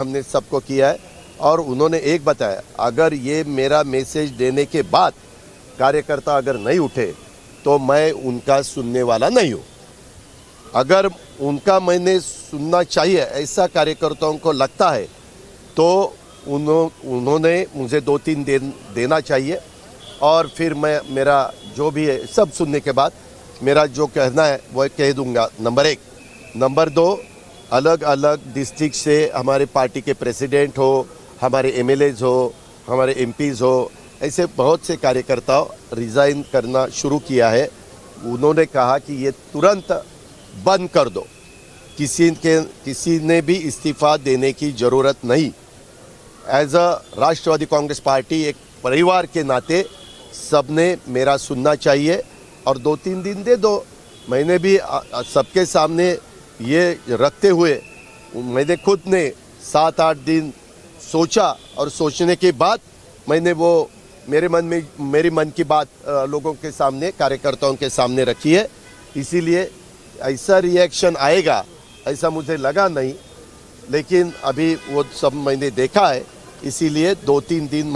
हमने सबको किया है और उन्होंने एक बताया, अगर ये मेरा मैसेज देने के बाद कार्यकर्ता अगर नहीं उठे तो मैं उनका सुनने वाला नहीं हूँ। अगर उनका मैंने सुनना चाहिए ऐसा कार्यकर्ताओं को लगता है तो उन्होंने मुझे 2-3 दिन देना चाहिए और फिर मैं मेरा जो भी है सब सुनने के बाद मेरा जो कहना है वो कह दूंगा। नंबर 1। नंबर 2, अलग अलग डिस्ट्रिक्ट से हमारे पार्टी के प्रेसिडेंट हो, हमारे एमएलएज हो, हमारे एमपीज हो, ऐसे बहुत से कार्यकर्ताओं रिज़ाइन करना शुरू किया है। उन्होंने कहा कि ये तुरंत बंद कर दो, किसी ने भी इस्तीफ़ा देने की ज़रूरत नहीं। एज अ राष्ट्रवादी कांग्रेस पार्टी एक परिवार के नाते सबने मेरा सुनना चाहिए और 2-3 दिन दे दो। मैंने भी सबके सामने ये रखते हुए मैंने खुद ने 7-8 दिन सोचा और सोचने के बाद मैंने वो मेरी मन की बात लोगों के सामने, कार्यकर्ताओं के सामने रखी है। इसीलिए ऐसा रिएक्शन आएगा ऐसा मुझे लगा नहीं, लेकिन अभी वो सब मैंने देखा है। इसीलिए 2-3 दिन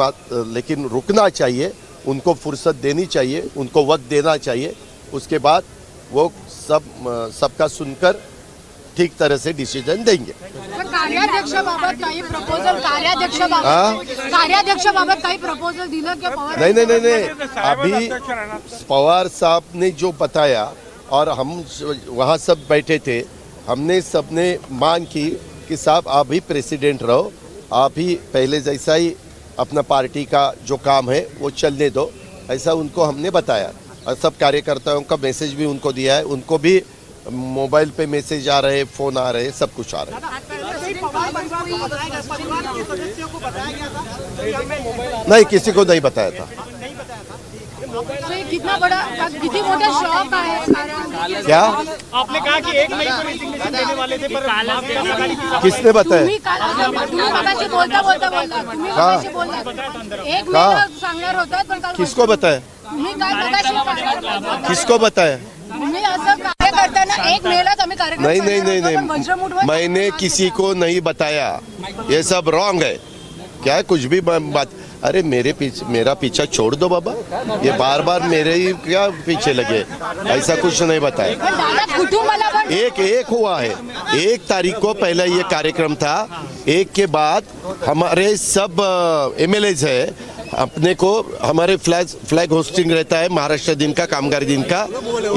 लेकिन रुकना चाहिए, उनको फुर्सत देनी चाहिए, उनको वक्त देना चाहिए। उसके बाद वो सबका सुनकर ठीक तरह से डिसीजन देंगे। कार्याध्यक्षाबाबत काही प्रपोजल दिलं की पवार? नहीं, अभी पवार साहब ने जो बताया और हम वहाँ सब बैठे थे, हमने सबने मांग की कि साहब आप ही प्रेसिडेंट रहो, आप ही पहले जैसा ही अपना पार्टी का जो काम है वो चलने दो, ऐसा उनको हमने बताया। और सब कार्यकर्ताओं का मैसेज भी उनको दिया है, उनको भी मोबाइल पे मैसेज आ रहे, फ़ोन आ रहे, सब कुछ आ रहा है। नहीं, किसी को नहीं बताया था। कितना बड़ा, कितनी मोटा शौक है क्या आपने कहा कि 1 मई को रेजिग्नेशन देने वाले थे, पर किसने बताया? किसको बताया? किसको बताया? नहीं, मैंने किसी को नहीं बताया, ये सब रॉन्ग है। क्या है कुछ भी बात? अरे मेरा पीछा छोड़ दो बाबा, ये बार बार मेरे ही क्या पीछे लगे, ऐसा कुछ नहीं बताया। एक हुआ है, 1 तारीख को पहले ये कार्यक्रम था, 1 के बाद हमारे सब एमएलएज है, अपने को हमारे फ्लैग होस्टिंग रहता है महाराष्ट्र दिन का, कामगार दिन का।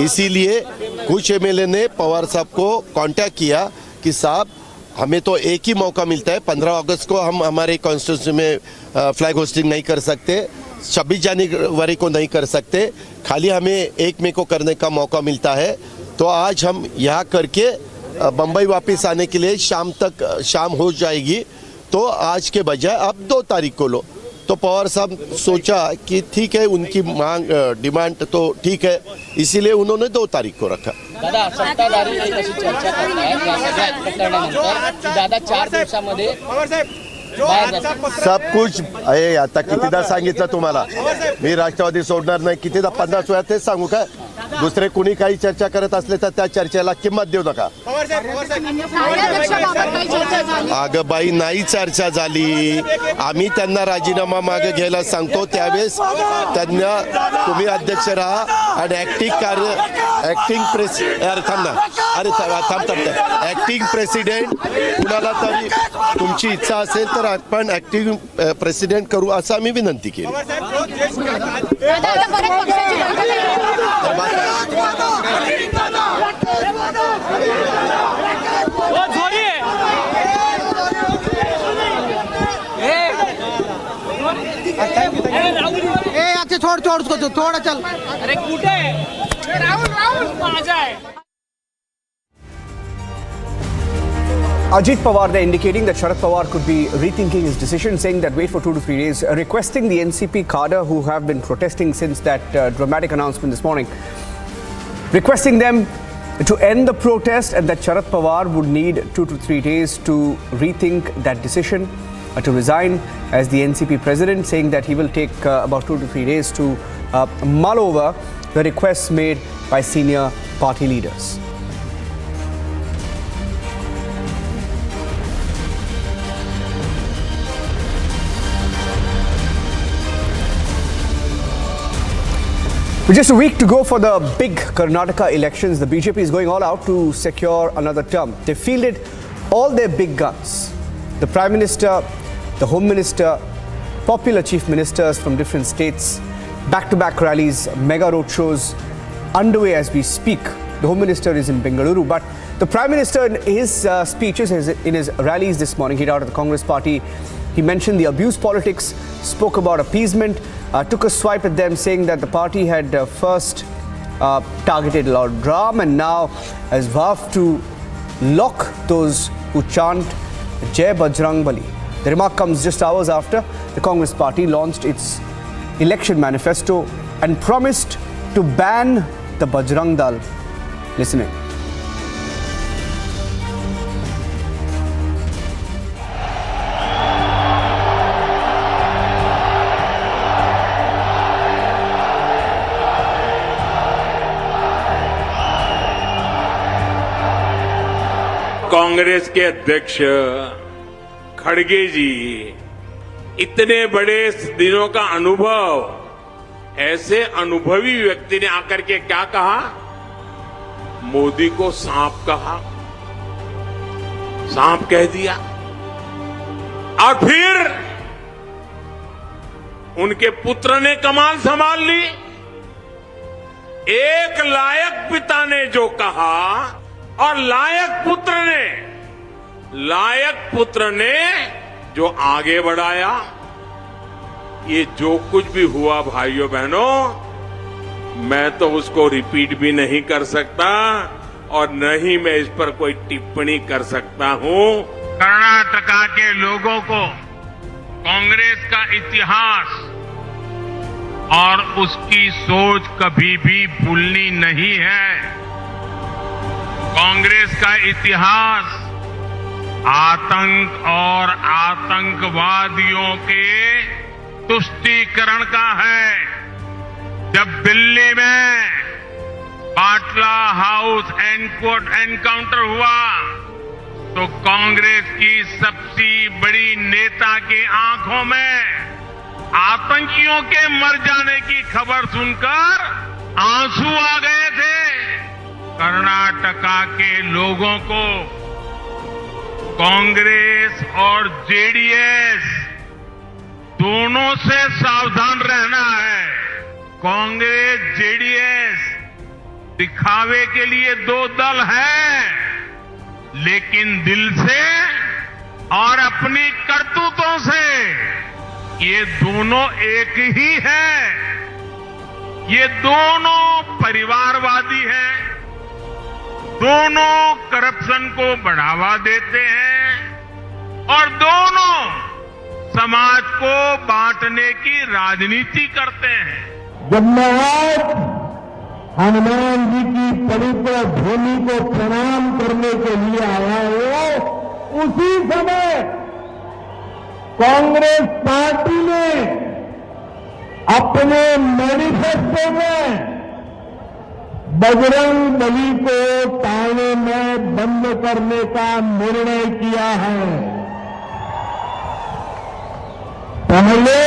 इसीलिए कुछ एमएलए ने पवार साहब को कांटेक्ट किया कि साहब हमें तो एक ही मौका मिलता है, 15 अगस्त को हम हमारे कॉन्स्टिट्यूंसी में फ्लैग होस्टिंग नहीं कर सकते, 26 जनवरी को नहीं कर सकते, खाली हमें 1 मई को करने का मौका मिलता है। तो आज हम यहाँ करके बम्बई वापस आने के लिए शाम हो जाएगी, तो आज के बजाय अब 2 तारीख को लो। तो पवार साहब सोचा कि ठीक है, उनकी डिमांड तो ठीक है, इसीलिए उन्होंने 2 तारीख को रखा। दादा, सत्ताधारी एक अशी चर्चा करतायत दादा 4 दिवसामध्ये सब कुछ आहे। आता कितीदा सांगितलं तुम्हाला, मी राष्ट्रवादी सोडणार नाही, कितीदा 50 वेळा तेच सांगू का? दुसरे कुणी काही चर्चा करत असले तर त्या चर्चेला किंमत देऊ नका। अगं बाई, नाही चर्चा झाली, आम्ही त्यांना राजीनामा मागे घ्यायला सांगतो, त्यावेळेस त्यांना तुम्ही अध्यक्ष राहा आणि ऍक्टिंग प्रेसिडेंट कुणाला तरी तुमची इच्छा असेल तर आपण ऍक्टिंग प्रेसिडेंट करू असं आम्ही विनंती केली। छोड़ उसको, थोड़ा चल। अरे कुठे राहुल माझा आहे। Ajit Pawar there indicating that Sharad Pawar could be rethinking his decision, saying that wait for 2 to 3 days, requesting the NCP cadre who have been protesting since that dramatic announcement this morning, requesting them to end the protest and that Sharad Pawar would need 2 to 3 days to rethink that decision, to resign as the NCP president, saying that he will take about 2 to 3 days to mull over the requests made by senior party leaders. With just a week to go for the big Karnataka elections, the BJP is going all out to secure another term. They fielded all their big guns. The Prime Minister, the Home Minister, popular chief ministers from different states, back-to-back rallies, mega roadshows underway as we speak. The Home Minister is in Bengaluru, but the Prime Minister in his speeches, in his rallies this morning, hit out at the Congress party. He mentioned the abuse politics, spoke about appeasement, took a swipe at them, saying that the party had first targeted Lord Ram and now has vowed to lock those who chant Jai Bajrang Bali. The remark comes just hours after the Congress party launched its election manifesto and promised to ban the Bajrang Dal. Listen in. Congress के अध्यक्ष खड़गे जी इतने बड़े दिनों का अनुभव, ऐसे अनुभवी व्यक्ति ने आकर के क्या कहा? मोदी को सांप कहा, सांप कह दिया। और फिर उनके पुत्र ने कमान संभाल ली। एक लायक पिता ने जो कहा और लायक पुत्र ने जो आगे बढ़ाया, ये जो कुछ भी हुआ भाइयों बहनों, मैं तो उसको रिपीट भी नहीं कर सकता और न ही मैं इस पर कोई टिप्पणी कर सकता हूं। कर्नाटका के लोगों को कांग्रेस का इतिहास और उसकी सोच कभी भी भूलनी नहीं है। कांग्रेस का इतिहास आतंक और आतंकवादियों के तुष्टीकरण का है। जब दिल्ली में बाटला हाउस एनकाउंटर हुआ तो कांग्रेस की सबसे बड़ी नेता की आंखों में आतंकियों के मर जाने की खबर सुनकर आंसू आ गए थे। कर्नाटका के लोगों को कांग्रेस और जेडीएस दोनों से सावधान रहना है। कांग्रेस जेडीएस दिखावे के लिए दो दल हैं, लेकिन दिल से और अपनी करतूतों से ये दोनों एक ही हैं। ये दोनों परिवारवादी हैं, दोनों करप्शन को बढ़ावा देते हैं और दोनों समाज को बांटने की राजनीति करते हैं। जब मैं आज हनुमान जी की पवित्र भूमि को प्रणाम करने के लिए आया हूं, उसी समय कांग्रेस पार्टी ने अपने मैनिफेस्टो में बजरंग बली को ताने में बंद करने का निर्णय किया है। पहले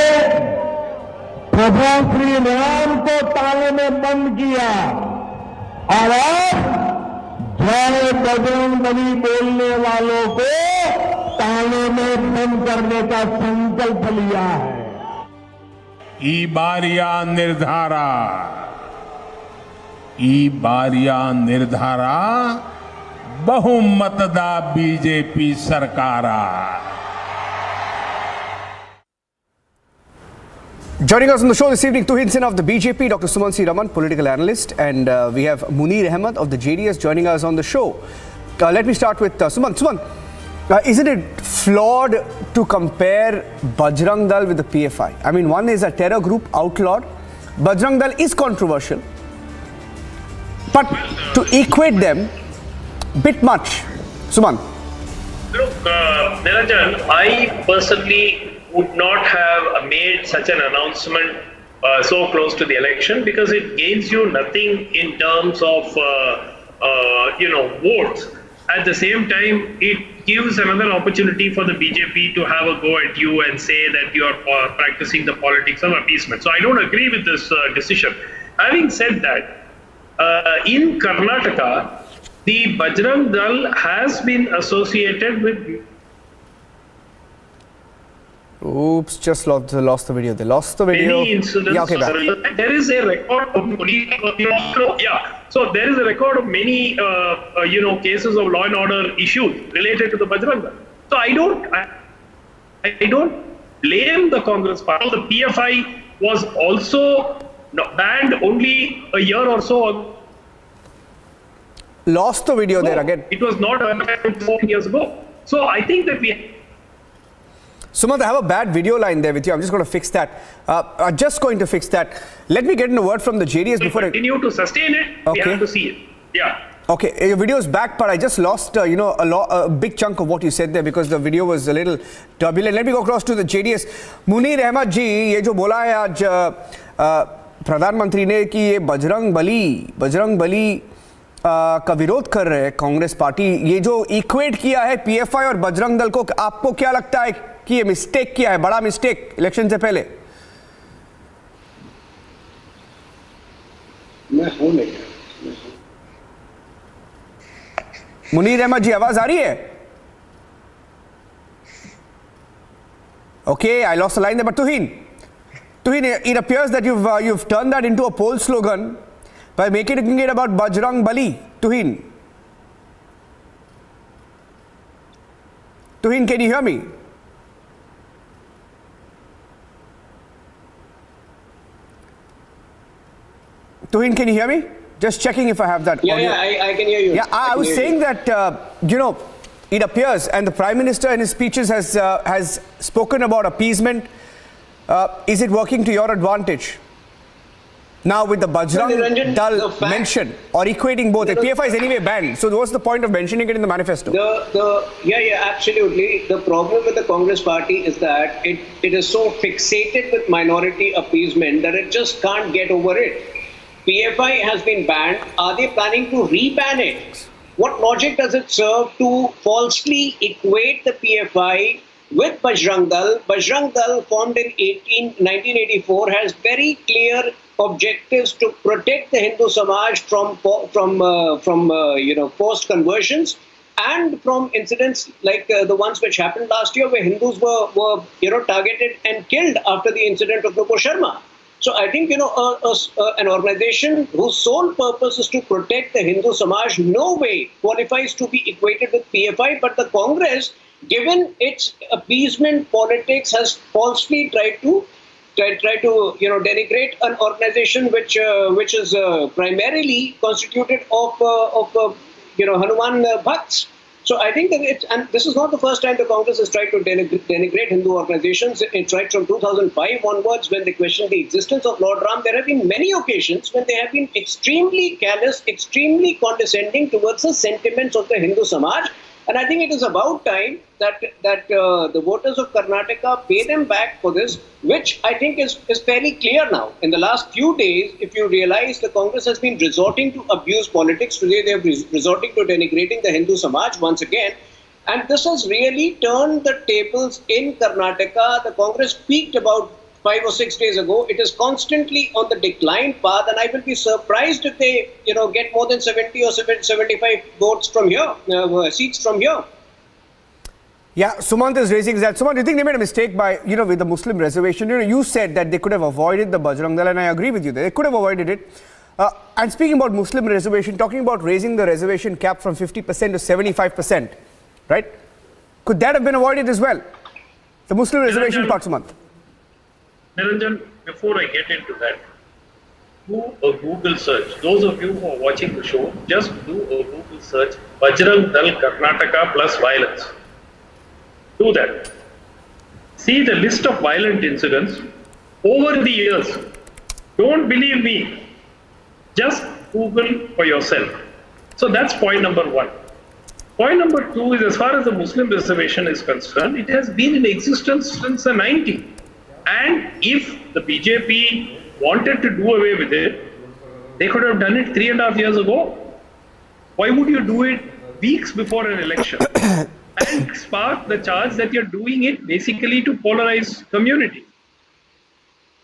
प्रभु श्री राम को ताने में बंद किया और अब जय बजरंग बली बोलने वालों को ताने में बंद करने का संकल्प लिया है। ई बारिया निर्धारा बहुमतदा बीजेपी सरकारा। Joining us on the show this evening, two hints in of the BJP, Dr. Suman C. Raman, political analyst, and we have Munir Ahmed of the JDS joining us on the show. Let me start with Suman. Suman, isn't it flawed to compare Bajrang Dal with the PFI? I mean, one is a terror group outlawed. Bajrang Dal is controversial, but to equate them, bit much. Suman. Look, Niranjan, I personally would not have made such an announcement so close to the election, because it gains you nothing in terms of votes. At the same time, it gives another opportunity for the BJP to have a go at you and say that you are practicing the politics of appeasement. So I don't agree with this decision. Having said that, in Karnataka, the Bajrang Dal has been associated with. Oops, just lost the video. They lost the video. Many incidents. Yeah, okay, back. There is a record of So there is a record of many cases of law and order issues related to the Bajrang Dal. So I don't blame the Congress party. The PFI was also banned only a year or so ago. Lost the video there again. It was not 4 years ago. So I think that we. Sumant, I have a bad video line there with you. I'm just going to fix that. Let me get in a word from the JDS before I continue to sustain it. Okay. We have to see it. Yeah. Okay, your video is back, but I just lost, a big chunk of what you said there because the video was a little turbulent. Let me go across to the JDS. Munir Ahmed ji, ये जो बोला है आज प्रधानमंत्री ने कि ये बजरंग बली का विरोध कर रहे हैं कांग्रेस पार्टी, ये जो इक्वेट किया है पीएफआई और बजरंग दल को, आपको क्या लगता है कि ये मिस्टेक किया है, बड़ा मिस्टेक इलेक्शन से पहले? मुनीर अहमद जी, आवाज आ रही है? Okay, I lost the line there, but Tuhin, it appears that you've turned that into a poll slogan by making it about Bajrang Bali. Tuhin, can you hear me? Tuhin, can you hear me? Just checking if I have that audio. Yeah, I can hear you. Yeah, I was saying that, it appears, and the Prime Minister in his speeches has spoken about appeasement. Is it working to your advantage? Now with the Bajrang Dal mention or equating both, the PFI is anyway banned. So what's the point of mentioning it in the manifesto? Absolutely. The problem with the Congress party is that it is so fixated with minority appeasement that it just can't get over it. PFI has been banned. Are they planning to re-ban it? What logic does it serve to falsely equate the PFI with Bajrang Dal? Bajrang Dal, formed in 1984, has very clear objectives to protect the Hindu Samaj from forced conversions and from incidents like the ones which happened last year, where Hindus were targeted and killed after the incident of Nupur Sharma. So I think, an organization whose sole purpose is to protect the Hindu Samaj no way qualifies to be equated with PFI. But the Congress, given its appeasement politics, has falsely tried to denigrate an organization which is primarily constituted of Hanuman Bhakts. So I think that and this is not the first time the Congress has tried to denigrate Hindu organizations. It tried from 2005 onwards when they questioned the existence of Lord Ram. There have been many occasions when they have been extremely callous, extremely condescending towards the sentiments of the Hindu Samaj. And I think it is about time that the voters of Karnataka pay them back for this, which I think is fairly clear now. In the last few days, if you realize, the Congress has been resorting to abuse politics. Today they have resorting to denigrating the Hindu Samaj once again. And this has really turned the tables in Karnataka. The Congress peaked about 5 or 6 days ago. It is constantly on the decline path, and I will be surprised if they, get more than 70 or 75 votes from here, seats from here. Yeah, Sumant is raising that. Sumant, do you think they made a mistake by, with the Muslim reservation? You said that they could have avoided the Bajrang Dal, and I agree with you. They could have avoided it. And speaking about Muslim reservation, talking about raising the reservation cap from 50% to 75%, right? Could that have been avoided as well? The Muslim reservation part, Sumant. Niranjan, before I get into that, do a Google search. Those of you who are watching the show, just do a Google search, Bajrang Dal Karnataka plus violence. Do that. See the list of violent incidents over the years. Don't believe me. Just Google for yourself. So that's point number one. Point number two is, as far as the Muslim reservation is concerned, it has been in existence since the 90s. And if the BJP wanted to do away with it, they could have done it 3.5 years ago. Why would you do it weeks before an election and spark the charge that you're doing it basically to polarize community?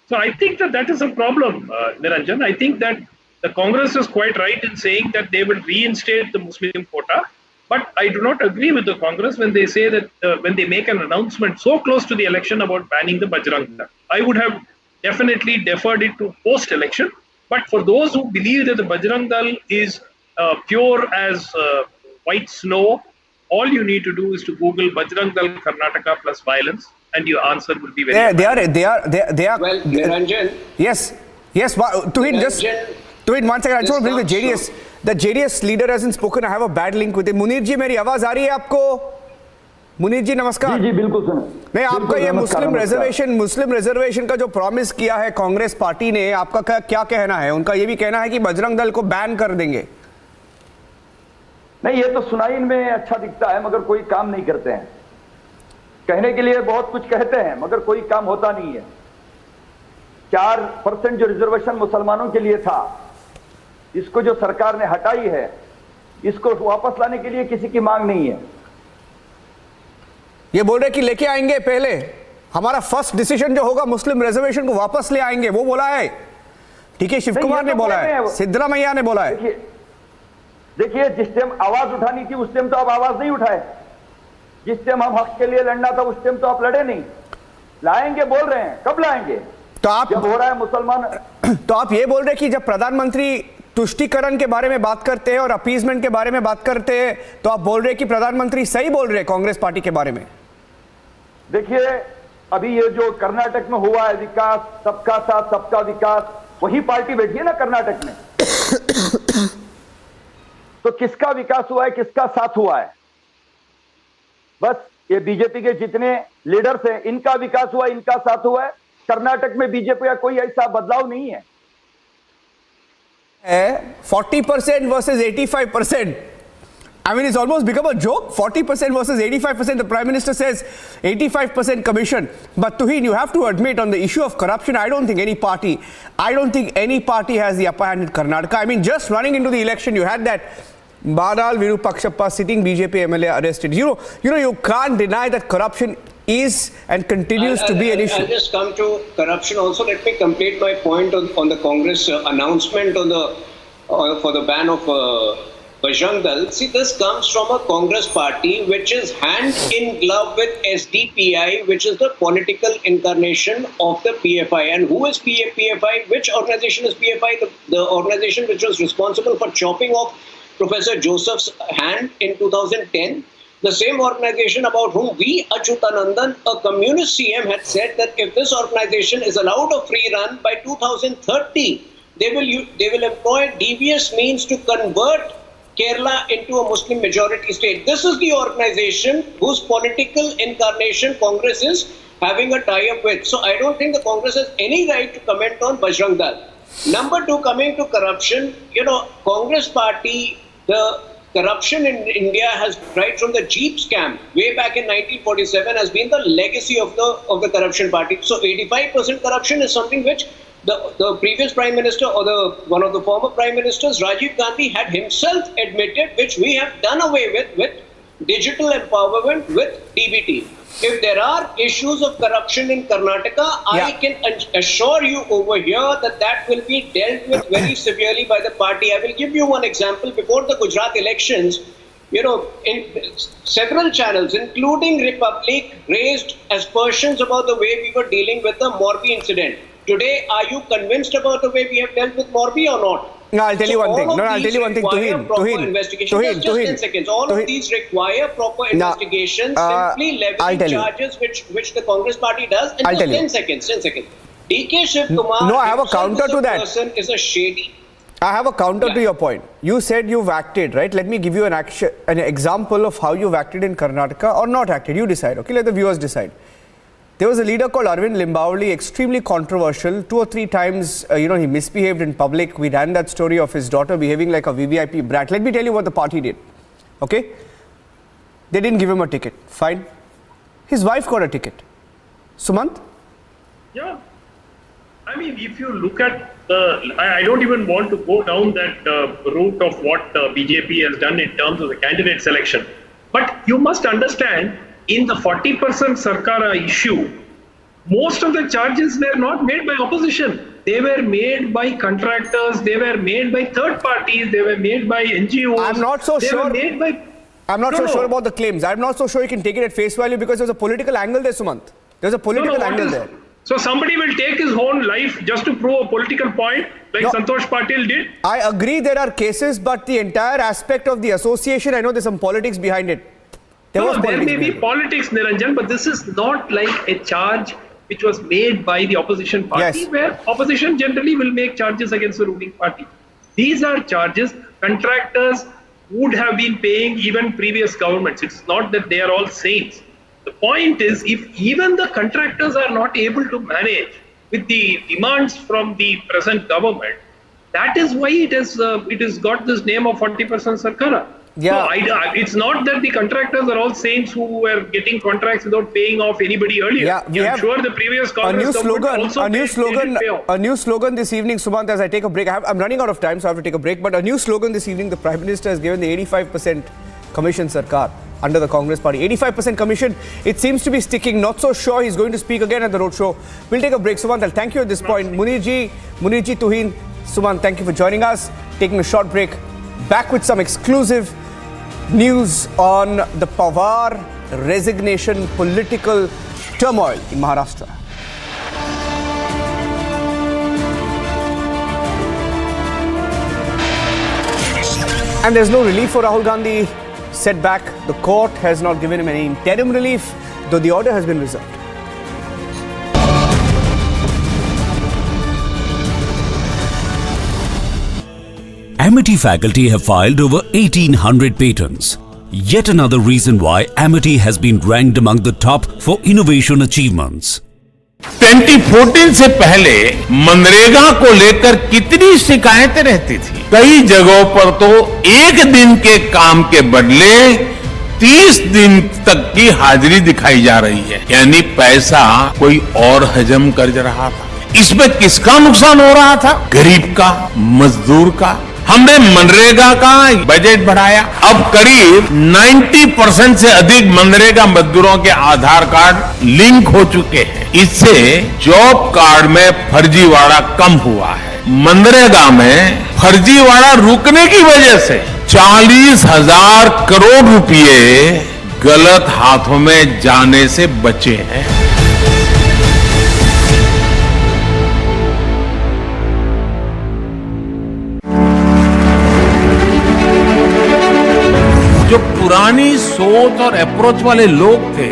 So I think that is a problem, Niranjan. I think that the Congress is quite right in saying that they will reinstate the Muslim quota. But I do not agree with the Congress when they say that when they make an announcement so close to the election about banning the Bajrang Dal. I would have definitely deferred it to post-election. But for those who believe that the Bajrang Dal is pure as white snow, all you need to do is to Google Bajrang Dal Karnataka plus violence, and your answer will be very. They are. Well, Niranjan. Yes. Tuhin, just. Tuhin, 1 second. I just want to bring the JDS. The JDS leader hasn't spoken. I have a bad link with him. Munir ji, मेरी आवाज आ रही है आपको? मुनीर जी नमस्कार। जी बिल्कुल सुन। नहीं, आपका ये मुस्लिम रिजर्वेशन का जो प्रॉमिस किया है कांग्रेस पार्टी ने, आपका क्या कहना है? उनका ये भी कहना है कि बजरंग दल को बैन कर देंगे। नहीं, ये तो सुनाई में अच्छा दिखता है मगर कोई काम नहीं करते हैं। कहने के लिए बहुत कुछ कहते हैं मगर कोई काम होता नहीं है। 4% जो रिजर्वेशन मुसलमानों के लिए था, इसको जो सरकार ने हटाई है, इसको वापस लाने के लिए किसी की मांग नहीं है। ये बोल रहे कि लेके आएंगे, पहले हमारा फर्स्ट डिसीजन जो होगा मुस्लिम रिजर्वेशन को वापस ले आएंगे, वो बोला है। ठीक है, शिव कुमार ने बोला है, सिद्धरामैया ने बोला है। देखिए, जिस टाइम आवाज उठानी थी उस टाइम तो आप आवाज नहीं उठाए। जिस टाइम हम हक के लिए लड़ना था उस टाइम तो आप लड़े नहीं। लाएंगे बोल रहे हैं, कब लाएंगे? तो आप जब हो रहा है मुसलमान। तो आप ये बोल रहे कि जब प्रधानमंत्री तुष्टीकरण के बारे में बात करते हैं और अपीजमेंट के बारे में बात करते हैं, तो आप बोल रहे कि प्रधानमंत्री सही बोल रहे हैं कांग्रेस पार्टी के बारे में? देखिए, अभी ये जो कर्नाटक में हुआ है विकास, सबका साथ सबका विकास, वही पार्टी बैठी है ना कर्नाटक में। तो किसका विकास हुआ है, किसका साथ हुआ है? बस ये बीजेपी के जितने लीडर्स हैं, इनका विकास हुआ, इनका साथ हुआ है। कर्नाटक में बीजेपी का कोई ऐसा बदलाव नहीं है। 40% versus 85%. I mean, it's almost become a joke. 40% versus 85%. The Prime Minister says 85% commission. But Tuhin, you have to admit on the issue of corruption, I don't think any party has the upper hand in Karnataka. I mean, just running into the election, you had that Badal Virupakshappa sitting BJP MLA arrested. You know, you can't deny that corruption is and continues to be an issue. I'll just come to corruption also. Let me complete my point on the Congress announcement on the for the ban of Bajrang Dal. See, this comes from a Congress party which is hand in glove with SDPI, which is the political incarnation of the PFI. And who is PFI? Which organization is PFI? The organization which was responsible for chopping off Professor Joseph's hand in 2010. The same organization about whom V. Achyutanandan, a communist CM, had said that if this organization is allowed a free run by 2030, they will employ devious means to convert Kerala into a Muslim majority state. This is the organization whose political incarnation Congress is having a tie-up with. So I don't think the Congress has any right to comment on Bajrang Dal. Number two, coming to corruption, Congress party, the corruption in India has, right from the Jeep scam way back in 1947, has been the legacy of the corruption party. So 85% corruption is something which the previous Prime Minister or one of the former Prime Ministers, Rajiv Gandhi, had himself admitted, which we have done away with digital empowerment, with DBT. If there are issues of corruption in Karnataka, I can assure you over here that will be dealt with very severely by the party. I will give you one example. Before the Gujarat elections, in several channels, including Republic, raised aspersions about the way we were dealing with the Morbi incident. Today, are you convinced about the way we have dealt with Morbi or not? No, I'll tell you one thing. Tuhin. Just 10 seconds. All of these require proper investigation. Simply levying charges, which the Congress party does. And just 10 seconds. DK Shiv Kumar. No, I have a counter to that. Person is a shady. I have a counter to your point. You said you've acted, right? Let me give you an example of how you've acted in Karnataka or not acted. You decide. Okay, let the viewers decide. There was a leader called Arvind Limbavli, extremely controversial. 2 or 3 times, he misbehaved in public. We ran that story of his daughter behaving like a VVIP brat. Let me tell you what the party did. Okay? They didn't give him a ticket. Fine. His wife got a ticket. Sumant? Yeah. I mean, if you look at I don't even want to go down that route of what BJP has done in terms of the candidate selection. But you must understand, in the 40% Sarkara issue, most of the charges were not made by opposition. They were made by contractors, they were made by third parties, they were made by NGOs. I'm not so they sure. Were made by... I'm not sure about the claims. I'm not so sure you can take it at face value because there's a political angle there, Sumant. There's a political angle there. So somebody will take his own life just to prove a political point, like Santosh Patil did? I agree there are cases, but the entire aspect of the association, I know there's some politics behind it. There may be politics, Niranjan, but this is not like a charge which was made by the opposition party, where opposition generally will make charges against the ruling party. These are charges contractors would have been paying even previous governments. It's not that they are all saints. The point is, if even the contractors are not able to manage with the demands from the present government, that is why it has got this name of 40% Sarkara. Yeah. So it's not that the contractors are all saints who were getting contracts without paying off anybody earlier. Yeah, we have sure the previous Congress a new slogan this evening, Sumant, as I take a break. I'm running out of time, so I have to take a break. But a new slogan this evening, the Prime Minister has given the 85% commission Sarkar under the Congress party. 85% commission, it seems to be sticking. Not so sure he's going to speak again at the roadshow. We'll take a break. Sumant, I'll thank you at this point. Munirji, Tuhin, Sumant, thank you for joining us. Taking a short break. Back with some exclusive news on the Pawar resignation, political turmoil in Maharashtra. And there's no relief for Rahul Gandhi. Setback. The court has not given him any interim relief, though the order has been reserved. Amity faculty have filed over 1,800 patents. Yet another reason why Amity has been ranked among the top for innovation achievements. 2014 से पहले मनरेगा को लेकर कितनी शिकायतें रहती थी। कई जगहों पर तो एक दिन के काम के बदले 30 दिन तक की हाजिरी दिखाई जा रही है, यानी पैसा कोई और हजम कर रहा था। इसमें किसका नुकसान हो रहा था? गरीब का, मजदूर का। हमने मनरेगा का बजट बढ़ाया। अब करीब 90% से अधिक मनरेगा मजदूरों के आधार कार्ड लिंक हो चुके हैं। इससे जॉब कार्ड में फर्जीवाड़ा कम हुआ है। मनरेगा में फर्जीवाड़ा रुकने की वजह से 40,000 करोड़ रुपए गलत हाथों में जाने से बचे हैं। जो पुरानी सोच और अप्रोच वाले लोग थे,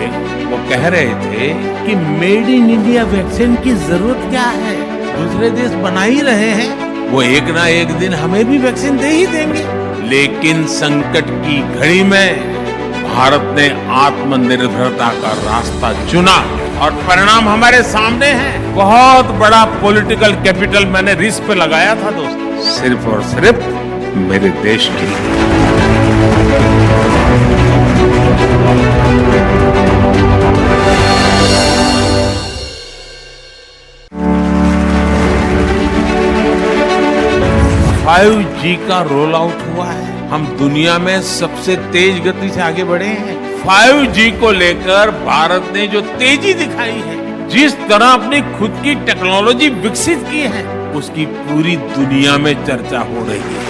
वो कह रहे थे कि मेड इन इंडिया वैक्सीन की जरूरत क्या है, दूसरे देश बना ही रहे हैं, वो एक ना एक दिन हमें भी वैक्सीन दे ही देंगे। लेकिन संकट की घड़ी में भारत ने आत्मनिर्भरता का रास्ता चुना और परिणाम हमारे सामने है। बहुत बड़ा पॉलिटिकल कैपिटल मैंने रिस्क पे लगाया था दोस्तों, सिर्फ और सिर्फ मेरे देश के लिए। जी का रोल आउट हुआ है। हम दुनिया में सबसे तेज गति से आगे बढ़े हैं। 5G को लेकर भारत ने जो तेजी दिखाई है, जिस तरह अपनी खुद की टेक्नोलॉजी विकसित की है, उसकी पूरी दुनिया में चर्चा हो रही है।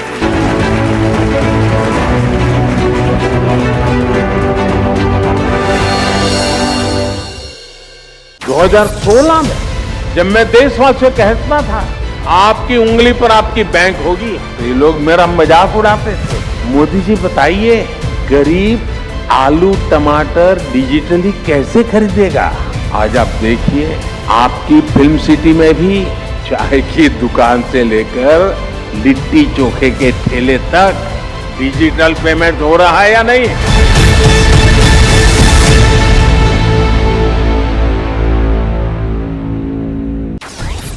2016 में जब मैं देशवासियों को कहता था आपकी उंगली पर आपकी बैंक होगी, तो ये लोग मेरा मजाक उड़ाते थे। मोदी जी बताइए, गरीब आलू टमाटर डिजिटली कैसे खरीदेगा? आज आप देखिए, आपकी फिल्म सिटी में भी चाय की दुकान से लेकर लिट्टी चोखे के ठेले तक डिजिटल पेमेंट हो रहा है या नहीं?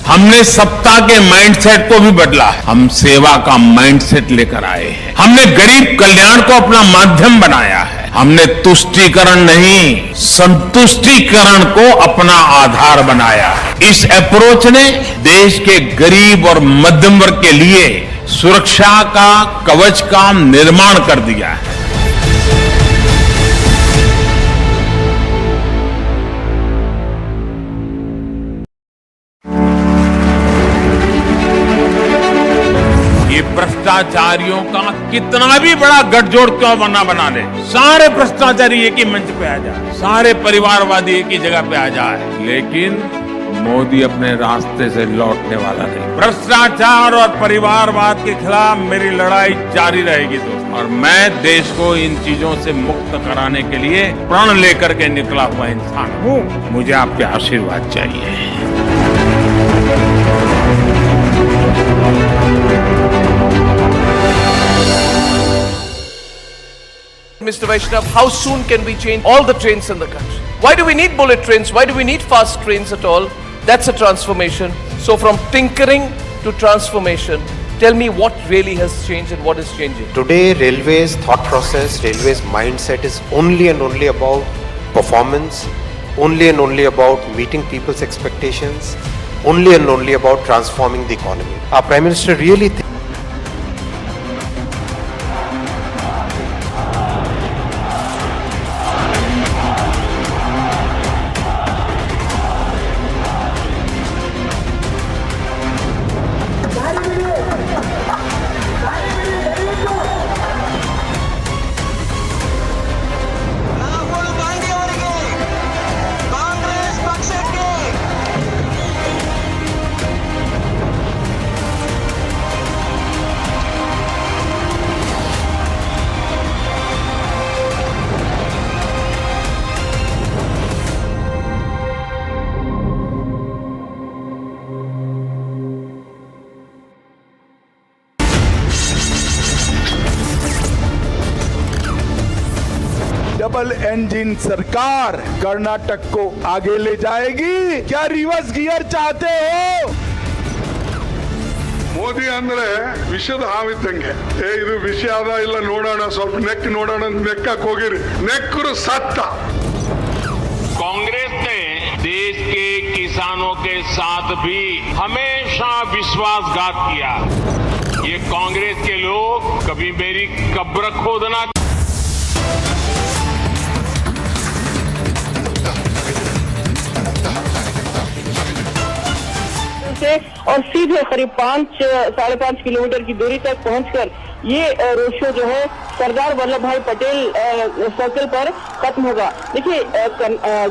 हमने सत्ता के माइंडसेट को भी बदला है। हम सेवा का माइंडसेट लेकर आए हैं। हमने गरीब कल्याण को अपना माध्यम बनाया है। हमने तुष्टीकरण नहीं, संतुष्टीकरण को अपना आधार बनाया है। इस अप्रोच ने देश के गरीब और मध्यम वर्ग के लिए सुरक्षा का कवच का निर्माण कर दिया है। ये भ्रष्टाचारियों का कितना भी बड़ा गठजोड़ क्यों बना ले, सारे भ्रष्टाचारी एक ही मंच पे आ जाए, सारे परिवारवादी एक ही जगह पे आ जाए, लेकिन मोदी अपने रास्ते से लौटने वाला नहीं। भ्रष्टाचार और परिवारवाद के खिलाफ मेरी लड़ाई जारी रहेगी दोस्तों, और मैं देश को इन चीजों से मुक्त कराने के लिए प्रण लेकर के निकला हुआ इंसान हूँ। मुझे आपके आशीर्वाद चाहिए। Mr. Vaishnav, how soon can we change all the trains in the country? Why do we need bullet trains? Why do we need fast trains at all? That's a transformation. So from tinkering to transformation, tell me what really has changed and what is changing. Today, Railways thought process, Railways mindset is only and only about performance, only and only about meeting people's expectations, only and only about transforming the economy. Our Prime Minister really thinks double engine सरकार कर्नाटक को आगे ले जाएगी। क्या reverse gear चाहते हो? ಮೋದಿ ಅಂದ್ರೆ ವಿಷದ ಹಾವಿದ್ದಂಗೆ. ಇದು ವಿಷ ಅದ ಇಲ್ಲ ನೋಡೋಣ, ಸ್ವಲ್ಪ ನೆಕ್ ನೋಡೋಣ, ನೆಕ್ಕಕ್ಕೆ ಹೋಗಿರಿ, ನೆಕ್ಕರು ಸತ್ತ. कांग्रेस ने देश के किसानों के साथ भी हमेशा विश्वासघात किया। ये कांग्रेस के लोग कभी मेरी कब्र खोदना और सीधे करीब 5-5.5 किलोमीटर की दूरी तक पहुंचकर ये रोड शो जो है सरदार वल्लभ भाई पटेल सर्कल पर खत्म होगा। देखिए,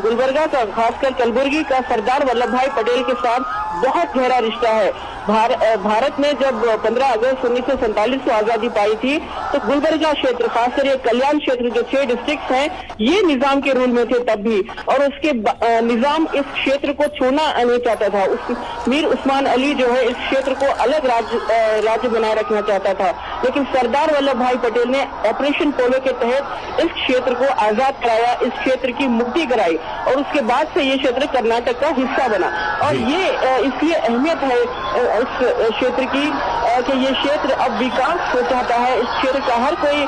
गुलबर्गा का, खासकर कलबुर्गी का सरदार वल्लभ भाई पटेल के साथ बहुत गहरा रिश्ता है। भारत ने जब 15 अगस्त 1947 को आजादी पाई थी तो गुलबर्गा क्षेत्र, खासकर ये कल्याण क्षेत्र जो 6 डिस्ट्रिक्ट हैं, ये निजाम के रूल में थे तब भी, और उसके निजाम इस क्षेत्र को छोड़ना नहीं चाहता था। मीर उस्मान अली जो है इस क्षेत्र को अलग राज्य बनाए रखना चाहता था, लेकिन सरदार वल्लभ भाई पटेल ने ऑपरेशन पोलो के तहत इस क्षेत्र को आजाद कराया, इस क्षेत्र की मुक्ति कराई, और उसके बाद से ये क्षेत्र कर्नाटक का हिस्सा बना। और ये इसलिए अहमियत है इस क्षेत्र की कि ये क्षेत्र अब विकास हो चाहता है। इस क्षेत्र का हर कोई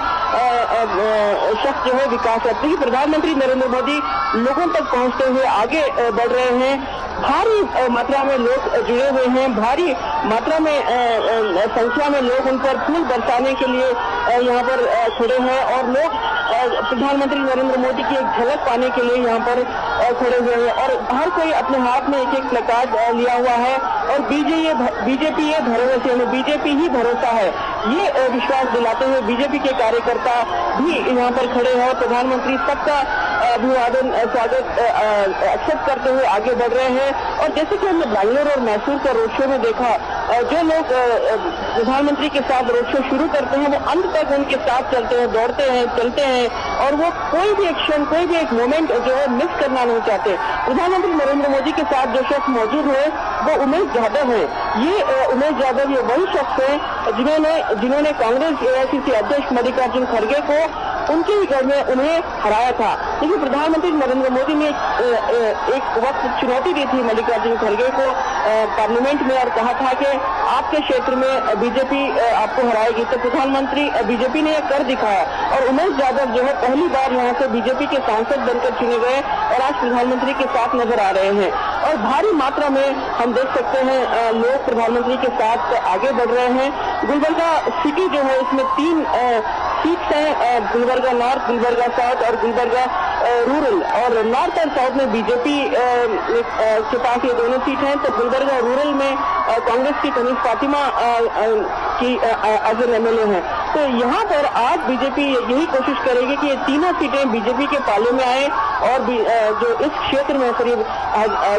शख्स जो है विकास करते ही। प्रधानमंत्री नरेंद्र मोदी लोगों तक पहुंचते हुए आगे बढ़ रहे हैं। भारी मात्रा में लोग जुड़े हुए हैं, भारी मात्रा में संख्या में लोग उन पर फूल बरसाने के लिए यहाँ पर खड़े हैं, और लोग प्रधानमंत्री नरेंद्र मोदी की एक झलक पाने के लिए यहाँ पर खड़े हुए हैं, और हर कोई अपने हाथ में एक प्लकार्ड लिया हुआ है, और बीजेपी ये भरोसे में, बीजेपी ही भरोसा है, ये विश्वास दिलाते हुए बीजेपी के कार्यकर्ता भी यहाँ पर खड़े हैं। प्रधानमंत्री सबका अभिवादन, स्वागत एक्सेप्ट करते हुए आगे बढ़ रहे हैं। और जैसे कि हमने बैंगलोर और मैसूर का रोड शो में देखा, जो लोग प्रधानमंत्री के साथ रोड शो शुरू करते हैं वो अंत तक उनके साथ चलते हैं, दौड़ते हैं, चलते हैं, और वो कोई भी एक क्षण, कोई भी एक मोमेंट जो है मिस करना नहीं चाहते। प्रधानमंत्री नरेंद्र मोदी के साथ जो शख्स मौजूद है वो उमेश यादव है। ये उमेश यादव ये वही शख्स है जिन्होंने कांग्रेस एआईसीसी अध्यक्ष मल्लिकार्जुन खड़गे को उनके ही घर में उन्हें हराया था। लेकिन प्रधानमंत्री नरेंद्र मोदी ने एक वक्त चुनौती दी थी मल्लिकार्जुन खड़गे को पार्लियामेंट में, और कहा था कि आपके क्षेत्र में बीजेपी आपको हराएगी। तो प्रधानमंत्री बीजेपी ने यह कर दिखाया, और उमेश यादव जो है पहली बार यहाँ से बीजेपी के सांसद बनकर चुने गए और आज प्रधानमंत्री के साथ नजर आ रहे हैं। और भारी मात्रा में हम देख सकते हैं लोग प्रधानमंत्री के साथ आगे बढ़ रहे हैं। गुलबर्गा सिटी जो है इसमें 3 सीट्स हैं, गुलबर्गा नॉर्थ, गुलबर्गा साउथ और गुलबर्गा रूरल और नॉर्थ और साउथ में बीजेपी के पास ये दोनों सीट हैं, तो गुलबर्गा रूरल में कांग्रेस की कनीज फातिमा की एज एन एमएलए हैं। तो यहाँ पर आज बीजेपी यही कोशिश करेगी कि ये तीनों सीटें बीजेपी के पाले में आए और जो इस क्षेत्र में करीब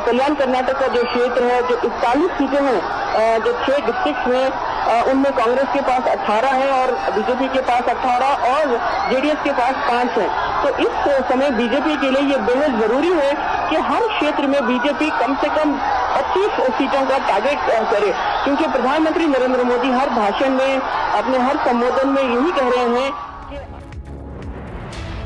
कल्याण कर्नाटक का जो क्षेत्र है, जो 41 सीटें हैं, जो 6 डिस्ट्रिक्ट में उनमें कांग्रेस के पास 18 है और बीजेपी के पास 18 और जेडीएस के पास 5 है। तो इस समय बीजेपी के लिए ये बेहद जरूरी है कि हर क्षेत्र में बीजेपी कम से कम 25 सीटों का टारगेट करे, क्योंकि प्रधानमंत्री नरेंद्र मोदी हर भाषण में, अपने हर संबोधन में यही कह रहे हैं।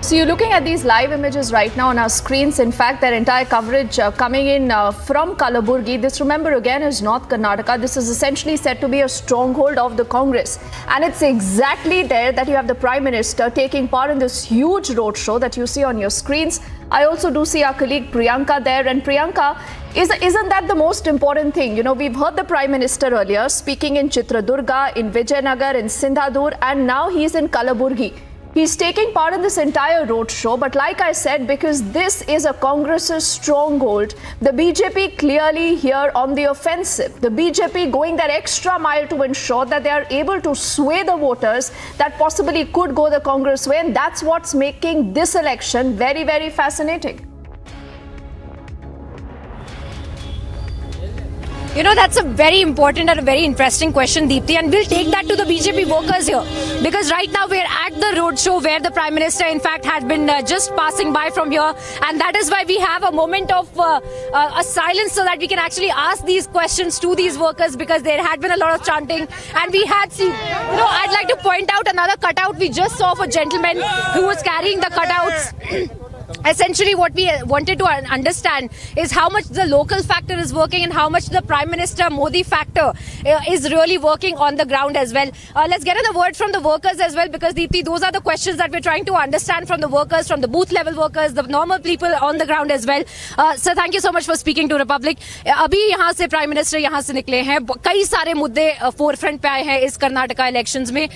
So you're looking at these live images right now on our screens. In fact, their entire coverage coming in from Kalaburagi. This, remember, again is North Karnataka. This is essentially said to be a stronghold of the Congress. And it's exactly there that you have the Prime Minister taking part in this huge roadshow that you see on your screens. I also do see our colleague Priyanka there. And Priyanka, isn't that the most important thing? You know, we've heard the Prime Minister earlier speaking in Chitradurga, in Vijayanagar, in Sindhadur, and now he's in Kalaburagi. He's taking part in this entire roadshow, but like I said, because this is a Congress's stronghold, the BJP clearly here on the offensive. The BJP going that extra mile to ensure that they are able to sway the voters that possibly could go the Congress way, and that's what's making this election very, very fascinating. You know, that's a very important and a very interesting question, Deepthi, and we'll take that to the BJP workers here, because right now we're at the roadshow where the Prime Minister in fact had been just passing by from here, and that is why we have a moment of a silence so that we can actually ask these questions to these workers, because there had been a lot of chanting and we had seen, you know, I'd like to point out another cutout we just saw of a gentleman who was carrying the cutouts. Essentially what we wanted to understand is how much the local factor is working and how much the Prime Minister Modi factor is really working on the ground as well. Let's get a word from the workers as well, because Deepthi, those are the questions that we're trying to understand from the workers, from the booth level workers, the normal people on the ground as well. Sir, thank you so much for speaking to Republic. अभी यहाँ से Prime Minister यहाँ से निकले हैं, कई सारे मुद्दे फोरफ्रंट पे आए हैं इस कर्नाटका इलेक्शंस में।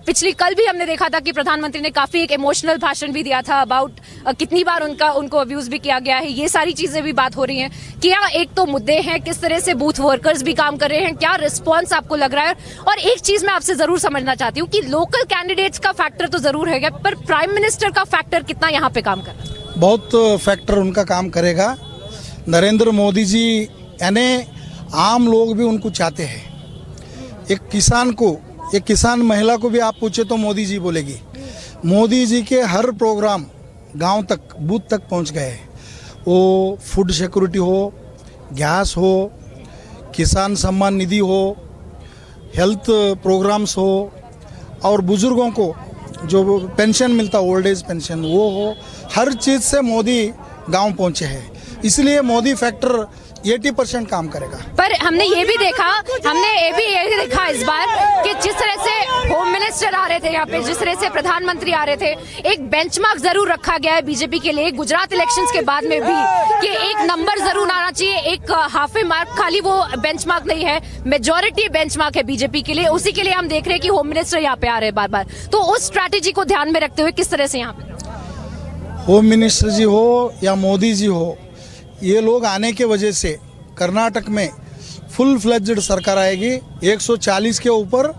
पिछली कल भी हमने देखा था कि प्रधानमंत्री ने काफी एक इमोशनल भाषण भी दिया था अबाउट कितनी बार उनको अब्यूज भी किया गया है। ये सारी चीजें भी बात हो रही हैं। क्या एक तो मुद्दे हैं, किस तरह से बूथ वर्कर्स भी काम कर रहे हैं, क्या रिस्पांस आपको लग रहा है? और एक चीज मैं आपसे जरूर समझना चाहती हूँ कि लोकल कैंडिडेट्स का फैक्टर तो जरूर है, पर प्राइम मिनिस्टर का फैक्टर कितना यहाँ पे काम कर रहा है? बहुत फैक्टर उनका काम करेगा। नरेंद्र मोदी जी यानी आम लोग भी उनको चाहते हैं। एक किसान महिला को भी आप पूछे तो मोदी जी बोलेगी। मोदी जी के हर प्रोग्राम गांव तक, बूथ तक पहुंच गए। वो फूड सिक्योरिटी हो, गैस हो, किसान सम्मान निधि हो, हेल्थ प्रोग्राम्स हो, और बुजुर्गों को जो पेंशन मिलता, ओल्ड एज पेंशन, वो हो, हर चीज़ से मोदी गांव पहुंचे हैं। इसलिए मोदी फैक्टर 80% काम करेगा। पर हमने ये भी देखा इस बार कि जिस तरह से होम मिनिस्टर आ रहे थे यहाँ पे, जिस तरह से प्रधानमंत्री आ रहे थे, एक बेंचमार्क जरूर रखा गया है बीजेपी के लिए गुजरात इलेक्शंस के बाद में भी कि एक नंबर जरूर आना चाहिए। एक हाफ ए मार्क खाली वो बेंचमार्क नहीं है, मेजॉरिटी बेंचमार्क है बीजेपी के लिए। उसी के लिए हम देख रहे हैं कि होम मिनिस्टर यहाँ पे आ रहे हैं बार बार। तो उस स्ट्रैटेजी को ध्यान में रखते हुए किस तरह से यहाँ पे होम मिनिस्टर जी हो या मोदी जी हो, ये लोग आने के वजह से कर्नाटक में फुल फ्लेज्ड सरकार आएगी। 140 के ऊपर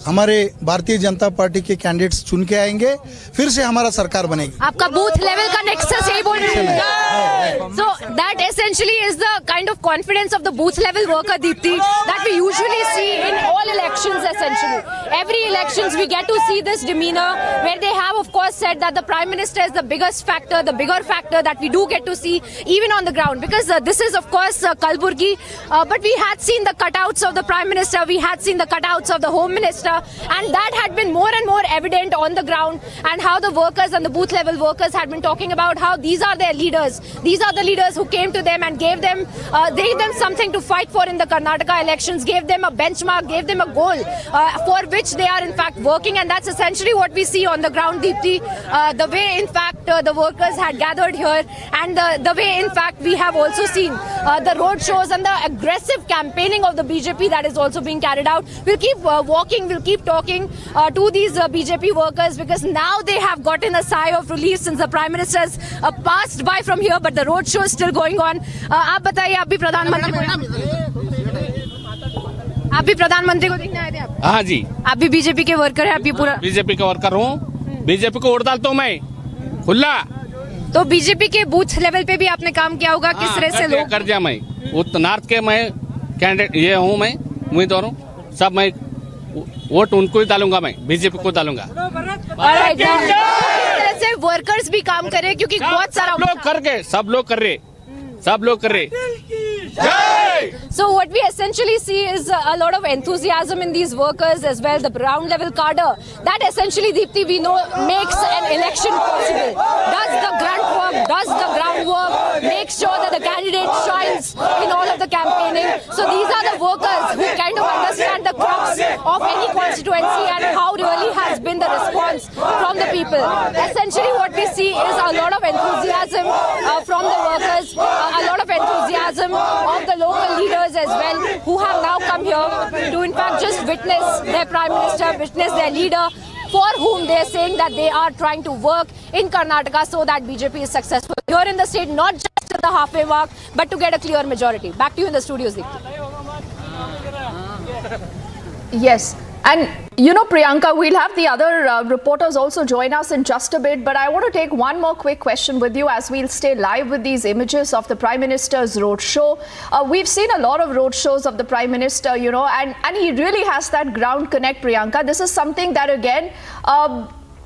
हमारे भारतीय जनता पार्टी के कैंडिडेट्स चुन के आएंगे, फिर से हमारा सरकार बनेगी। आपका बूथ लेवल का नेक्सस यही बोल रहे हैं। So that essentially is the kind of confidence of the booth level worker, Deepthi, that we usually see in all elections. Essentially, every elections we get to see this demeanor where they have, of course, said that the Prime Minister is the biggest factor, the bigger factor that we do get to see even on the ground. Because this is, of course, Kalaburagi, but we had seen the cutouts of the Prime Minister, we had seen the cutouts of the Home Minister. And that had been more and more evident on the ground, and how the workers and the booth level workers had been talking about how these are their leaders. These are the leaders who came to them and gave them something to fight for in the Karnataka elections, gave them a benchmark, gave them a goal for which they are in fact working, and that's essentially what we see on the ground, Deepthi. The way in fact the workers had gathered here, and the way in fact we have also seen the road shows and the aggressive campaigning of the BJP that is also being carried out. We'll keep walking. We'll will keep talking to these BJP workers, because now they have gotten a sigh of relief since the Prime Minister has passed by from here, but the road show is still going on. आप बताइए, आप भी प्रधानमंत्री को देखने आए थे आप? हाँ जी, आप भी बीजेपी के वर्कर हैं? आप भी पूरा बीजेपी का वर्कर हूँ, बीजेपी को वोट डालता हूँ मैं खुला। तो बीजेपी के बूथ लेवल पे भी आपने काम किया होगा, किस तरह से लोग कर दिया। मैं नॉर्थ के मैं कैंडिडेट ये हूँ, मैं उम्मीदवार हूँ, सब मैं वोट उनको ही डालूंगा, मैं बीजेपी को डालूंगा। इस तरह से वर्कर्स भी काम करे, क्योंकि बहुत सारा सब लोग कर रहे। So what we essentially see is a lot of enthusiasm in these workers as well, the ground level cadre. That essentially, Deepti, we know makes an election possible. Does the grunt work, does the groundwork, makes sure that the candidate shines in all of the campaigning. So these are the workers who kind of understand the crux of any constituency and how really has been the response from the people. Essentially what we see is a lot of enthusiasm from the workers, a lot of enthusiasm of the local leaders as well, who have now come here to in fact just witness their Prime Minister, witness their leader, for whom they are saying that they are trying to work in Karnataka so that BJP is successful here in the state, not just at the halfway mark, but to get a clear majority. Back to you in the studios, Deepti. Yes. And, you know, Priyanka, we'll have the other reporters also join us in just a bit. But I want to take one more quick question with you as we'll stay live with these images of the Prime Minister's roadshow. We've seen a lot of roadshows of the Prime Minister, you know, and he really has that ground connect, Priyanka. This is something that, again,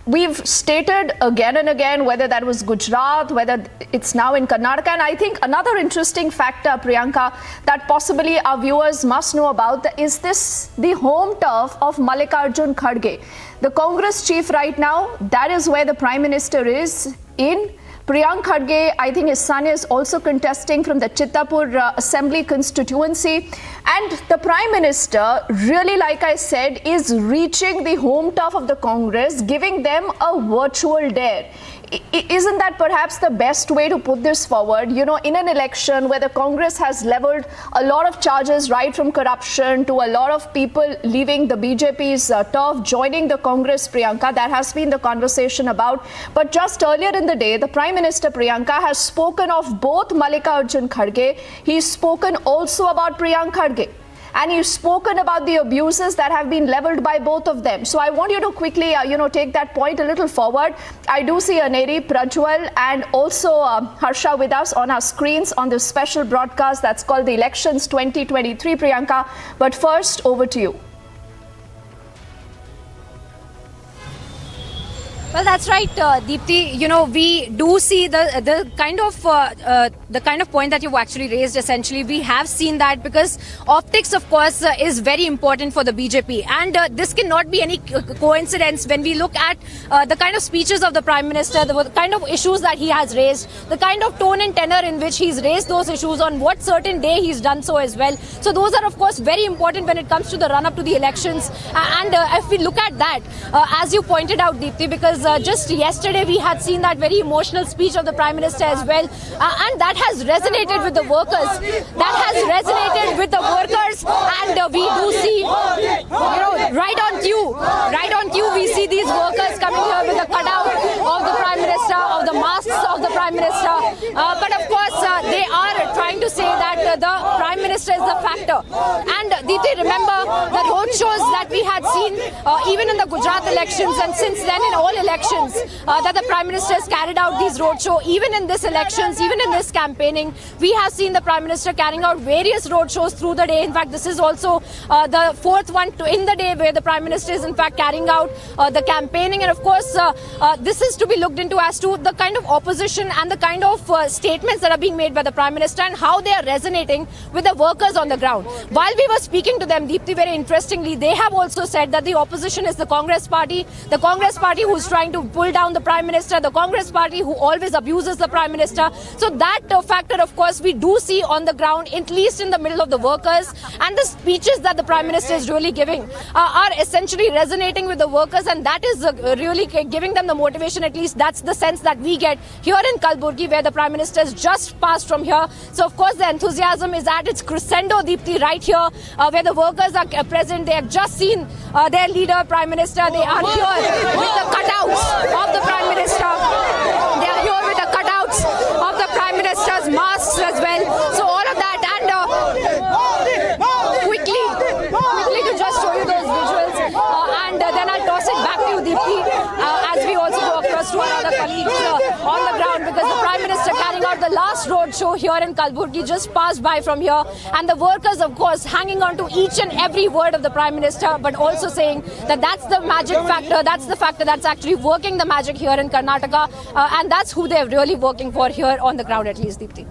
we've stated again and again, whether that was Gujarat, whether it's now in Karnataka. And I think another interesting factor, Priyanka, that possibly our viewers must know about is this, the home turf of Mallikarjun Kharge. The Congress chief right now, that is where the Prime Minister is in. Priyank Kharge, I think his son is also contesting from the Chittapur Assembly constituency. And the Prime Minister, really, like I said, is reaching the home turf of the Congress, giving them a virtual dare. Isn't that perhaps the best way to put this forward? You know, in an election where the Congress has leveled a lot of charges, right from corruption to a lot of people leaving the BJP's turf, joining the Congress, Priyanka, that has been the conversation about. But just earlier in the day, the Prime Minister, Priyanka, has spoken of both Mallikarjun Kharge. He's spoken also about Priyank Kharge. And you've spoken about the abuses that have been leveled by both of them. So I want you to quickly, take that point a little forward. I do see Aneri, Prajwal, and also Harsha with us on our screens on this special broadcast that's called the Elections 2023, Priyanka. But first, over to you. Well, that's right, Deepti. You know, we do see the kind of point that you've actually raised. Essentially, we have seen that because optics, of course, is very important for the BJP, and this cannot be any coincidence when we look at the kind of speeches of the Prime Minister, the kind of issues that he has raised, the kind of tone and tenor in which he's raised those issues, on what certain day he's done so as well. So those are, of course, very important when it comes to the run-up to the elections. And if we look at that, as you pointed out, Deepti, because just yesterday we had seen that very emotional speech of the Prime Minister as well, and that has resonated with the workers. That has resonated with the workers, and we do see, right on cue, we see these workers coming here with a cutout of the Prime Minister, of the masks of the Prime Minister. But of course, they are trying to say that the Prime Minister is the factor. And Deepti, remember the road shows that we had seen even in the Gujarat elections, and since then in all elections that the Prime Minister has carried out these roadshows. Even in this elections, even in this campaigning, we have seen the Prime Minister carrying out various roadshows through the day. In fact, this is also the fourth one in the day where the Prime Minister is in fact carrying out the campaigning. And of course, this is to be looked into as to the kind of opposition and the kind of statements that are being made by the Prime Minister and how they are resonating with the workers on the ground. While we were speaking to them, Deepti, very interestingly, they have also said that the opposition is the Congress party who's trying to pull down the Prime Minister, the Congress party who always abuses the Prime Minister. So that factor, of course, we do see on the ground, at least in the middle of the workers. And the speeches that the Prime Minister is really giving are essentially resonating with the workers, and that is really giving them the motivation. At least that's the sense that we get here in Kalaburagi, where the Prime Minister has just passed from here. So, of course, the enthusiasm is at its crescendo, Deepthi, right here, where the workers are present. They have just seen their leader, Prime Minister. They are here with the cutouts of the Prime Minister. They are here with the cutouts of the Prime Minister's masks as well. So all of that, and quickly to just show you those visuals, and then I'll toss it back to you, Deepthi, as we also go across to our other colleagues on the ground, because the Prime Minister carrying out the last road show here in Kalaburagi just passed by from here, and the workers, of course, hanging on to each and every word of the Prime Minister, but also saying that that's the magic factor, that's the factor that's actually working the magic here in Karnataka, and that's who they're really working for here on the ground, at least, Deepthi.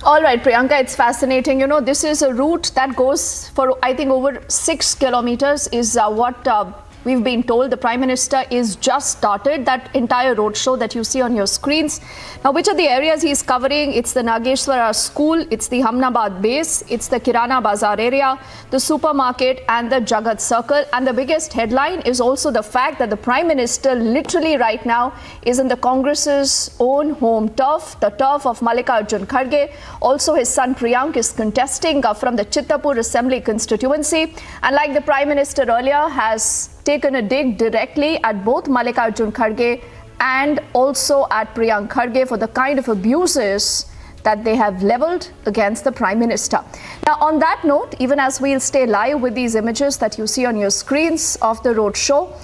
All right, Priyanka, it's fascinating. You know, this is a route that goes for, I think, over 6 kilometers is what we've been told. The Prime Minister is just started that entire roadshow that you see on your screens. Now, which are the areas he's covering? It's the Nageshwara School, it's the Hamnabad base, it's the Kirana Bazaar area, the supermarket and the Jagat Circle. And the biggest headline is also the fact that the Prime Minister literally right now is in the Congress's own home turf, the turf of Mallikarjun Kharge. Also, his son Priyank is contesting from the Chittapur Assembly constituency. And like the Prime Minister earlier has taken a dig directly at both Mallikarjun Kharge and also at Priyank Kharge for the kind of abuses that they have leveled against the Prime Minister. Now, on that note, even as we'll stay live with these images that you see on your screens of the road show,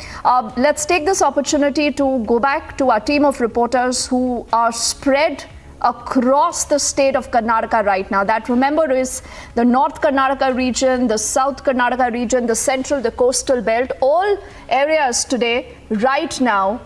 let's take this opportunity to go back to our team of reporters who are spread across the state of Karnataka right now. That, remember, is the North Karnataka region, the South Karnataka region, the central, the coastal belt. All areas today, right now,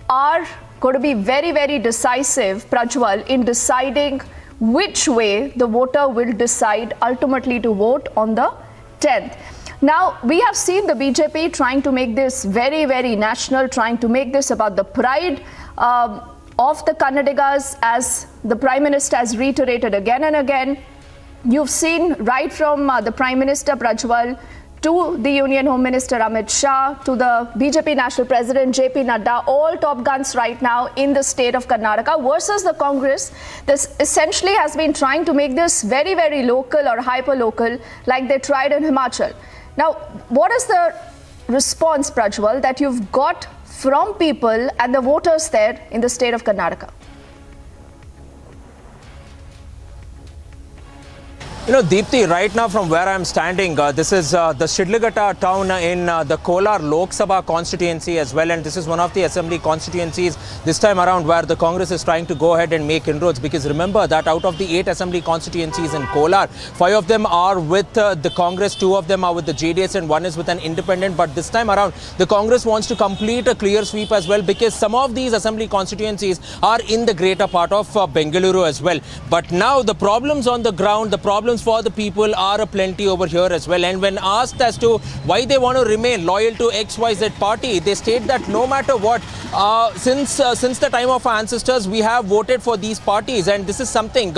are going to be very, very decisive, Prajwal, in deciding which way the voter will decide ultimately to vote on the 10th. Now, we have seen the BJP trying to make this very, very national, trying to make this about the pride of the Kannadigas, as the Prime Minister has reiterated again and again. You've seen right from the Prime Minister Prajwal to the Union Home Minister Amit Shah to the BJP National President JP Nadda, all top guns right now in the state of Karnataka versus the Congress. This essentially has been trying to make this very, very local or hyper-local like they tried in Himachal. Now, what is the response, Prajwal, that you've got from people and the voters there in the state of Karnataka? You know, Deepthi, right now from where I'm standing, this is the Shidlaghatta town in the Kolar Lok Sabha constituency as well, and this is one of the assembly constituencies this time around where the Congress is trying to go ahead and make inroads, because remember that out of the 8 assembly constituencies in Kolar, 5 of them are with the Congress, 2 of them are with the JDS and 1 is with an independent. But this time around, the Congress wants to complete a clear sweep as well, because some of these assembly constituencies are in the greater part of Bengaluru as well. But now the problems on the ground, the problems for the people are aplenty over here as well. And when asked as to why they want to remain loyal to XYZ party, they state that no matter what, since the time of our ancestors, we have voted for these parties, and this is something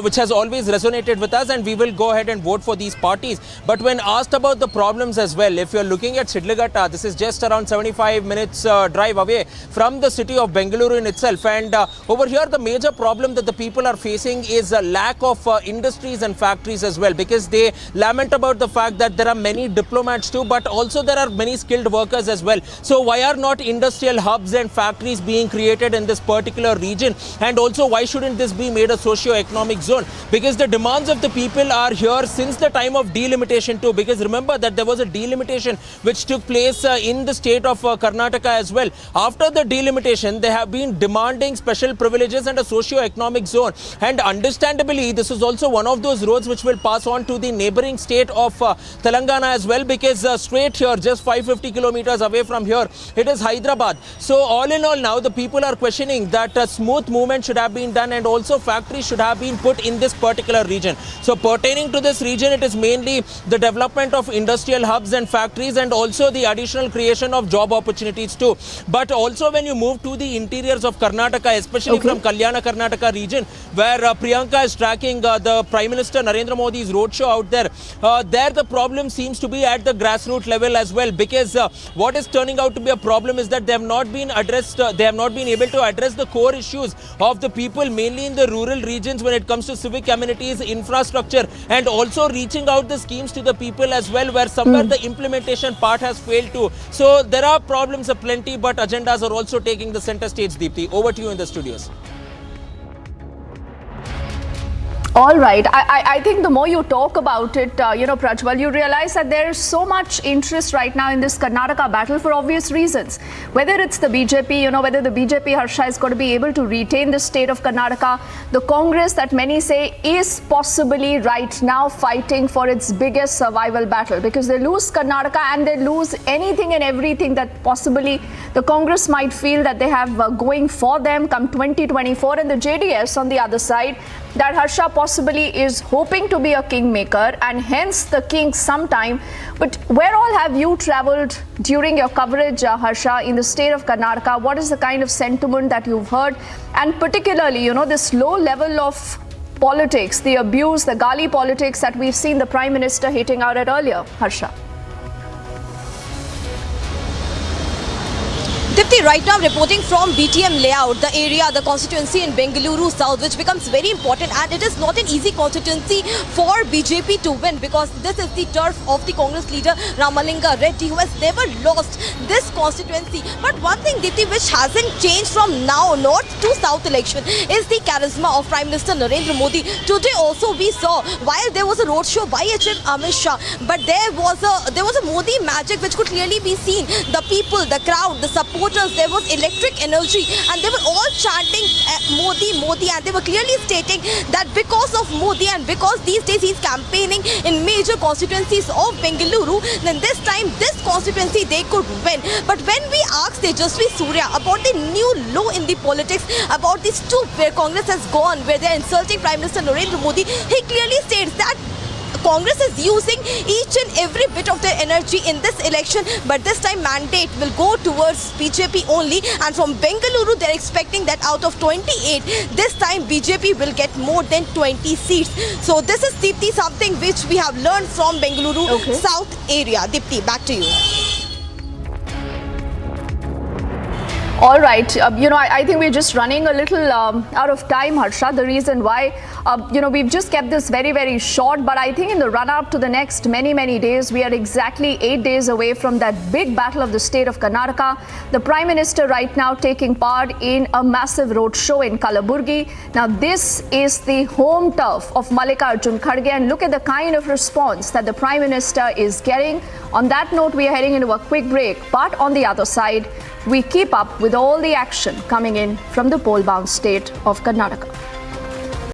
which has always resonated with us, and we will go ahead and vote for these parties. But when asked about the problems as well, if you're looking at Shidlaghatta, this is just around 75 minutes drive away from the city of Bengaluru in itself, and over here the major problem that the people are facing is a lack of industries and factories as well, because they lament about the fact that there are many diplomats too, but also there are many skilled workers as well. So why are not industrial hubs and factories being created in this particular region? And also, why shouldn't this be made a socio-economic zone? Because the demands of the people are here since the time of delimitation too, because remember that there was a delimitation which took place in the state of Karnataka as well. After the delimitation, they have been demanding special privileges and a socio-economic zone, and understandably this is also one of those roads which will pass on to the neighboring state of Telangana as well, because straight here, just 550 kilometers away from here, it is Hyderabad. So all in all, now the people are questioning that a smooth movement should have been done, and also factories should have been put in this particular region. So pertaining to this region, it is mainly the development of industrial hubs and factories, and also the additional creation of job opportunities too. But also when you move to the interiors of Karnataka, especially from Kalyana Karnataka region, where Priyanka is tracking the Prime Minister Minister Narendra Modi's roadshow out there, there the problem seems to be at the grassroots level as well, because what is turning out to be a problem is that they have not been addressed, they have not been able to address the core issues of the people, mainly in the rural regions when it comes to civic amenities, infrastructure, and also reaching out the schemes to the people as well, where somewhere the implementation part has failed to. So there are problems aplenty, but agendas are also taking the center stage. Deepthi, over to you in the studios. All right. I think the more you talk about it, Prajwal, you realize that there is so much interest right now in this Karnataka battle for obvious reasons. Whether it's the BJP, whether the BJP, Harsha, is going to be able to retain the state of Karnataka, the Congress that many say is possibly right now fighting for its biggest survival battle, because they lose Karnataka and they lose anything and everything that possibly the Congress might feel that they have going for them come 2024, and the JDS on the other side, that Harsha possibly is hoping to be a kingmaker and hence the king sometime. But where all have you travelled during your coverage, Harsha, in the state of Karnataka? What is the kind of sentiment that you've heard? And particularly, this low level of politics, the abuse, the gali politics that we've seen the Prime Minister hitting out at earlier, Harsha? Dipti, right now I'm reporting from BTM layout, the area, the constituency in Bengaluru South, which becomes very important, and it is not an easy constituency for BJP to win, because this is the turf of the Congress leader Ramalinga Reddy, who has never lost this constituency. But one thing, Dipti, which hasn't changed from now north to south election is the charisma of Prime Minister Narendra Modi. Today also we saw, while there was a roadshow by HM Amit Shah, but there was a Modi magic which could clearly be seen. The people, the crowd, the support, there was electric energy, and they were all chanting Modi, Modi, and they were clearly stating that because of Modi and because these days he's campaigning in major constituencies of Bengaluru, then this time this constituency they could win. But when we asked Tejasvi Surya about the new law in the politics, about the stoop where Congress has gone, where they're insulting Prime Minister Narendra Modi, he clearly states that Congress is using each and every bit of their energy in this election, but this time mandate will go towards BJP only, and from Bengaluru they're expecting that out of 28, this time BJP will get more than 20 seats. So this is, Dipti, something which we have learned from Bengaluru South area. Dipti, back to you. All right. I think we're just running a little out of time, Harsha. The reason why, we've just kept this very, very short. But I think in the run-up to the next many, many days, we are exactly 8 days away from that big battle of the state of Karnataka. The Prime Minister right now taking part in a massive roadshow in Kalaburagi. Now, this is the home turf of Mallikarjun Kharge. And look at the kind of response that the Prime Minister is getting. On that note, we are heading into a quick break. But on the other side, we keep up with all the action coming in from the poll-bound state of Karnataka.